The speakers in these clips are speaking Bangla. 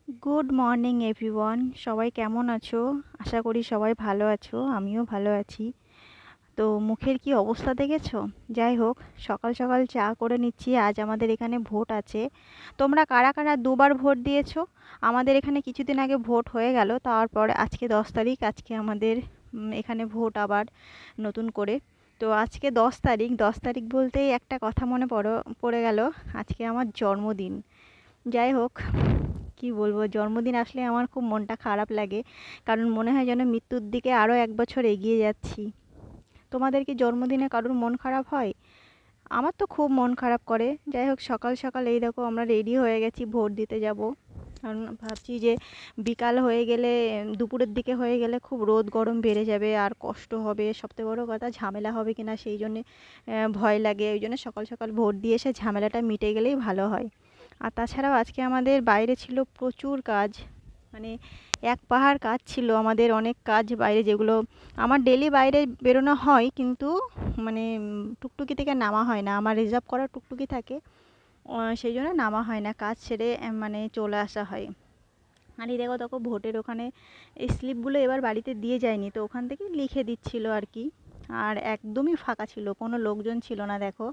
গুড মর্নিং এভরিওয়ান, সবাই কেমন আছো? আশা করি সবাই ভালো আছো, আমিও ভালো আছি। তো মুখের কি অবস্থা দেখেছো? যাই হোক, সকাল সকাল চা করে নিচ্ছি। আজ আমাদের এখানে ভোট আছে। তোমরা কারা কারা দুবার ভোট দিয়েছো? আমাদের এখানে কিছুদিন আগে ভোট হয়ে গেল, তারপর আজকে 10 তারিখ, আজকে আমাদের এখানে ভোট আবার নতুন করে। তো আজকে 10 তারিখ, 10 তারিখ বলতেই একটা কথা মনে পড়ে গেল। আজকে আমার জন্মদিন। যাই হোক, কি বলবো, জন্মদিন আসলে আমার খুব মনটা খারাপ লাগে, কারণ মনে হয় যেন মৃত্যুর দিকে আরও এক বছর এগিয়ে যাচ্ছি। তোমাদের কি জন্মদিনে কারোর মন খারাপ হয়? আমার তো খুব মন খারাপ করে। যাই হোক, সকাল সকাল এই দেখো আমরা রেডি হয়ে গেছি ভোট দিতে যাব। কারণ ভাবছি যে বিকাল হয়ে গেলে, দুপুরের দিকে হয়ে গেলে খুব রোদ গরম বেড়ে যাবে আর কষ্ট হবে, সবথেকে বড় কথা ঝামেলা হবে কিনা সেই জন্যে ভয় লাগে। ওই জন্য সকাল সকাল ভোট দিয়ে এসে ঝামেলাটা মিটে গেলেই ভালো হয়। আর তাছাড়াও আজকে আমাদের বাইরে ছিল প্রচুর কাজ, মানে এক পাহাড় কাজ ছিল আমাদের, অনেক কাজ বাইরে, যেগুলো আমার ডেলি বাইরে বেরোনো হয়, কিন্তু মানে টুকটুকি থেকে নামা হয় না, আমার রিজার্ভ করা টুকটুকি থাকে। সেই জন্য নামা হয় না, কাজ ছেড়ে মানে চলে আসা হয়। আর এই দেখো ভোটের ওখানে এই স্লিপগুলো এবার বাড়িতে দিয়ে যায়নি, তো ওখান থেকে লিখে দিচ্ছিল আর কি। আর একদমই ফাঁকা ছিল, কোনো লোকজন ছিল না দেখো।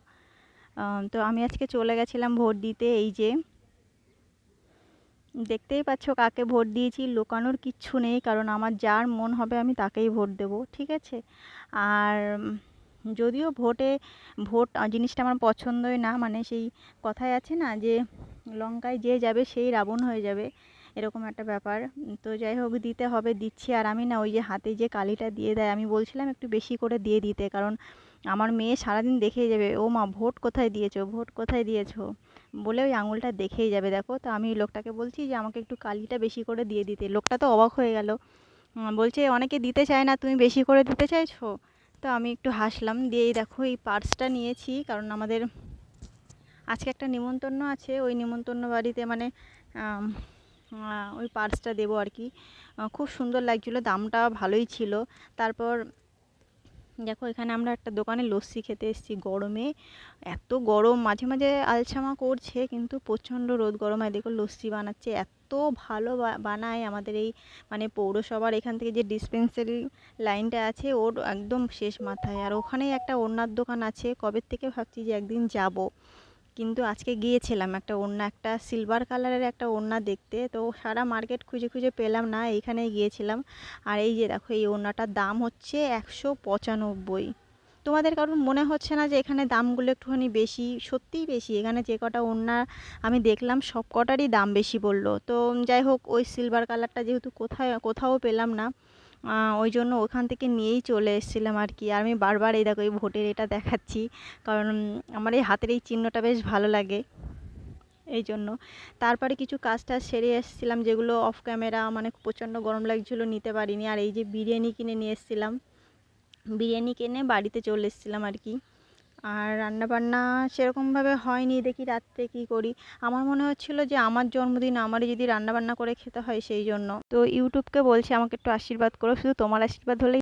তো আমি আজকে চলে গেছিলাম ভোট দিতে। এই যে দেখতেই পাচ্ছ কাকে ভোট দিয়েছি, লুকানোর কিচ্ছু নেই, কারণ আমার যার মন হবে আমি তাকেই ভোট দেবো, ঠিক আছে? আর যদিও ভোট জিনিসটা আমার পছন্দই না, মানে সেই কথায় আছে না যে লঙ্কায় যে যাবে সেই রাবণ হয়ে যাবে, এরকম একটা ব্যাপার। তো যাই হোক, দিতে হবে, দিচ্ছি। আর আমি না, ওই যে হাতে যে কালিটা দিয়ে দেয়, আমি বলছিলাম একটু বেশি করে দিয়ে দিতে, কারণ আমার মেয়ে সারাদিন দেখেই যাবে, ও মা ভোট কোথায় দিয়েছো, ভোট কোথায় দিয়েছো বলে ওই আঙুলটা দেখেই যাবে। দেখো, তো আমি লোকটাকে বলছি যে আমাকে একটু কালিটা বেশি করে দিয়ে দিতে। লোকটা তো অবাক হয়ে গেল, বলছে অনেকে দিতে চায় না, তুমি বেশি করে দিতে চাইছো। তো আমি একটু হাসলাম, দিয়েই দেখো এই পার্সটা নিয়েছি, কারণ আমাদের আজকে একটা নিমন্ত্রণ আছে, ওই নিমন্ত্রণ বাড়িতে মানে ওই পার্সটা দেবো আর কি। খুব সুন্দর লাগছিলো, দামটা ভালোই ছিল। তারপর দেখো, এখানে আমরা একটা দোকানে লস্যি খেতে এসেছি গরমে। এত গরম, মাঝে মাঝে আলছামা করছে, কিন্তু প্রচণ্ড রোদ গরমায় দেখো লস্যি বানাচ্ছে, এত ভালো বানায় আমাদের এই মানে পৌরসভার এখান থেকে যে ডিসপেন্সারি লাইনটা আছে ওর একদম শেষ মাথায়। আর ওখানেই একটা ওড়নার দোকান আছে, কবে থেকে ভাবছি যে একদিন যাব, কিন্তু আজকে গিয়েছিলাম একটা ওড়না, একটা সিলভার কালারের একটা ওড়না দেখতে, তো সারা মার্কেট খুঁজে খুঁজে পেলাম না, এইখানেই গিয়েছিলাম। আর এই যে দেখো, এই ওড়নাটার দাম হচ্ছে 195। তোমাদের কারণ মনে হচ্ছে না যে এখানে দামগুলো একটুখানি বেশি? সত্যিই বেশি, এখানে যে কটা ওড়না আমি দেখলাম সব কটারই দাম বেশি বললো। তো যাই হোক, ওই সিলভার কালারটা যেহেতু কোথাও পেলাম না, ওই জন্য ওখান থেকে নিয়েই চলে এসেছিলাম আর কি। আর আমি বারবার এই দেখো এই ভোটের এটা দেখাচ্ছি, কারণ আমার এই হাতের এই চিহ্নটা বেশ ভালো লাগে, এই জন্য। তারপরে কিছু কাজ টাজ সেরে এসেছিলাম, যেগুলো অফ ক্যামেরা মানে প্রচণ্ড গরম লাগছিলো নিতে পারিনি। আর এই যে বিরিয়ানি কিনে নিয়ে এসেছিলাম, বিরিয়ানি কিনে বাড়িতে চলে এসেছিলাম আর কি। আর রান্নাবান্না সেরকমভাবে হয়নি, দেখি রাত্রে কী করি। আমার মনে হচ্ছিল যে আমার জন্মদিন আমারই যদি রান্নাবান্না করে খেতে হয়, সেই জন্য। তো ইউটিউবকে বলছি আমাকে একটু আশীর্বাদ করো, শুধু তোমার আশীর্বাদ হলেই